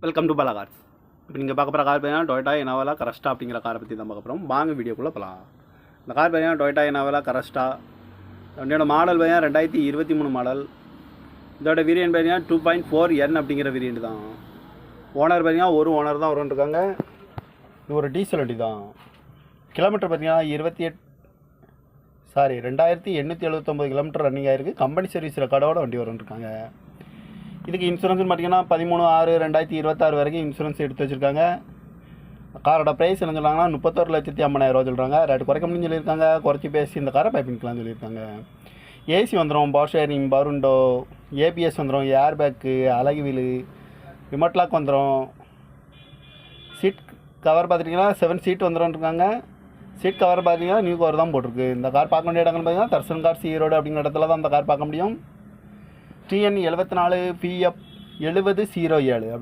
Welcome to Bala cars. இப்போ நீங்கள் பார்க்க போகிற கார் பார்த்தீங்கன்னா டொயோட்டா இனோவா கரஸ்டா அப்படிங்கிற காரை பற்றி தான் பார்க்க போகிறோம். வாங்க வீடியோக்குள்ளே போகலாம். இந்த கார் பார்த்தீங்கன்னா டொயோட்டா இனோவா கரஸ்டா. வண்டியோட மாடல் பார்த்தீங்கன்னா 2023 மாடல். இதோட வேரியன்ட் பார்த்தீங்கன்னா 2.4N அப்படிங்கிற வேரியன்ட் தான். ஓனர் பார்த்தீங்கன்னா ஒரு ஓனர் தான் வரும்ன்ருக்காங்க. இது ஒரு டீசல் வண்டி தான். கிலோமீட்டர் பார்த்தீங்கன்னா 2879 கிலோமீட்டர் ரன்னிங் ஆகிருக்கு. கம்பெனி சர்வீஸ் ரெக்கார்டோட வண்டி வரும்ன்ருக்காங்க. இதுக்கு இன்சூரன்ஸ்னு பார்த்தீங்கன்னா 13/6/2026 வரைக்கும் இன்சூரன்ஸ் எடுத்து வச்சுருக்காங்க. காரோட ப்ரைஸ் என்ன சொல்கிறாங்கன்னா 31,50,000 சொல்கிறாங்க. ரேட்டு குறைக்க முடியும்னு சொல்லியிருக்காங்க. குறைச்சி பேசி இந்த காரை பைப்பிங்கலாம் சொல்லியிருக்காங்க. ஏசி வந்துடும், power sharing, power window, ABS வந்துடும், ஏர் பேக்கு, அழகு வீலு, ரிமோட் லாக் வந்துடும். சீட் கவர் பார்த்துட்டிங்கன்னா 7 சீட் வந்துடும்ன்ருக்காங்க. சீட் கவர் பார்த்தீங்கன்னா நியூ கவர் தான் போட்டிருக்கு. இந்த கார் பார்க்க வேண்டிய இடங்கள் பார்த்தீங்கன்னா தர்சன் கார்ஸ் ஈரோடு அப்படிங்கிற இடத்துல தான் இந்த கார் பார்க்க முடியும். TN 74 PF 7007 அப்படி